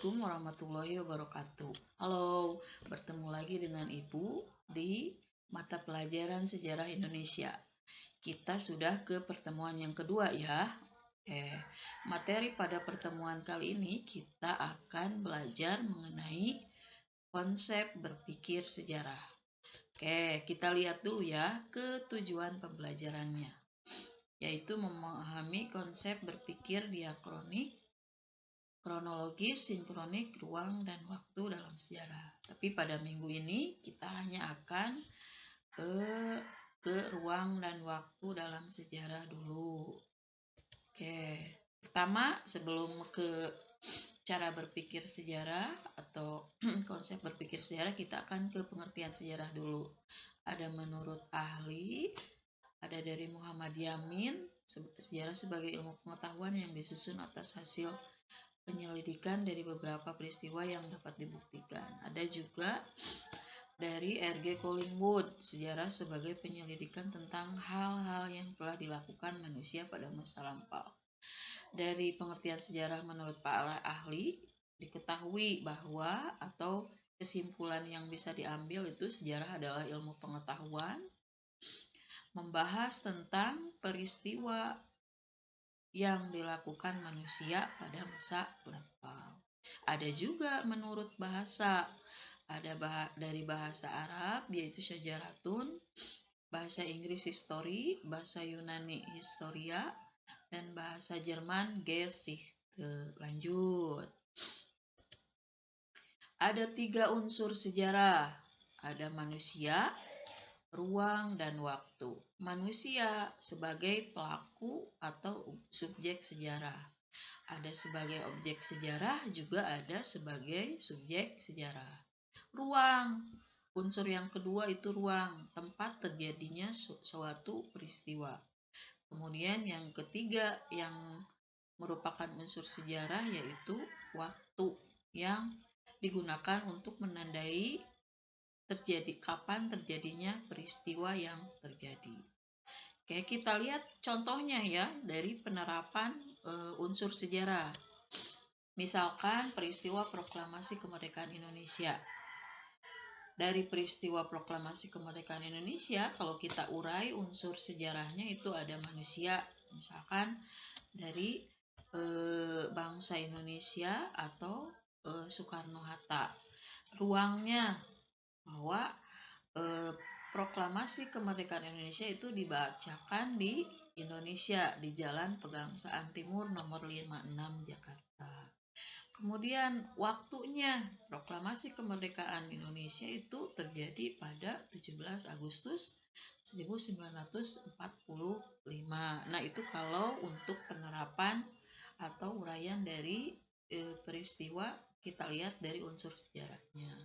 Assalamualaikum warahmatullahi wabarakatuh. Halo, bertemu lagi dengan Ibu di mata pelajaran Sejarah Indonesia. Kita sudah ke pertemuan yang kedua ya. Materi pada pertemuan kali ini kita akan belajar mengenai konsep berpikir sejarah. Kita lihat dulu ya ke tujuan pembelajarannya, yaitu memahami konsep berpikir diakronik, kronologis, sinkronik, ruang, dan waktu dalam sejarah. Tapi pada minggu ini kita hanya akan ke ruang dan waktu dalam sejarah dulu. Pertama, sebelum ke cara berpikir sejarah atau konsep berpikir sejarah, kita akan ke pengertian sejarah dulu. Ada menurut ahli, ada dari Muhammad Yamin, sejarah sebagai ilmu pengetahuan yang disusun atas hasil penyelidikan dari beberapa peristiwa yang dapat dibuktikan. Ada juga dari R.G. Collingwood, sejarah sebagai penyelidikan tentang hal-hal yang telah dilakukan manusia pada masa lampau. Dari pengertian sejarah menurut para ahli, diketahui bahwa atau kesimpulan yang bisa diambil itu sejarah adalah ilmu pengetahuan, membahas tentang peristiwa yang dilakukan manusia pada masa lampau. Ada juga menurut bahasa, ada dari bahasa Arab yaitu syajaratun, bahasa Inggris history, bahasa Yunani historia, dan bahasa Jerman Geschichte. Lanjut. Ada 3 unsur sejarah, ada manusia, ruang, dan waktu. Manusia sebagai pelaku atau subjek sejarah. Ada sebagai objek sejarah, juga ada sebagai subjek sejarah. Ruang, unsur yang kedua itu ruang, tempat terjadinya suatu peristiwa. Kemudian yang ketiga yang merupakan unsur sejarah yaitu waktu, yang digunakan untuk menandai kapan terjadinya peristiwa yang terjadi. Kita lihat contohnya ya dari penerapan unsur sejarah. Misalkan peristiwa proklamasi kemerdekaan Indonesia. Dari peristiwa proklamasi kemerdekaan Indonesia, kalau kita urai unsur sejarahnya itu ada manusia, misalkan dari bangsa Indonesia atau Soekarno-Hatta. Ruangnya bahwa proklamasi kemerdekaan Indonesia itu dibacakan di Indonesia di Jalan Pegangsaan Timur nomor 56 Jakarta. Kemudian waktunya, proklamasi kemerdekaan Indonesia itu terjadi pada 17 Agustus 1945. Nah, itu kalau untuk penerapan atau uraian dari peristiwa, kita lihat dari unsur sejarahnya.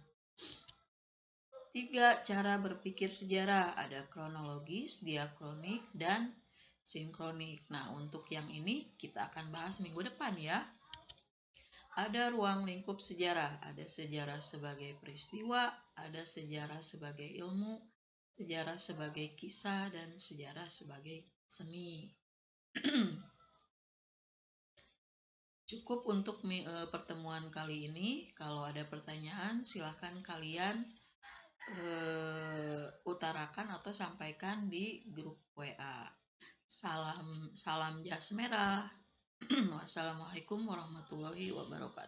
3 cara berpikir sejarah, ada kronologis, diakronik, dan sinkronik. Nah, untuk yang ini kita akan bahas minggu depan ya. Ada ruang lingkup sejarah, ada sejarah sebagai peristiwa, ada sejarah sebagai ilmu, sejarah sebagai kisah, dan sejarah sebagai seni. Cukup untuk pertemuan kali ini. Kalau ada pertanyaan, silahkan kalian utarakan atau sampaikan di grup WA. Salam jas merah. Wassalamualaikum warahmatullahi wabarakatuh.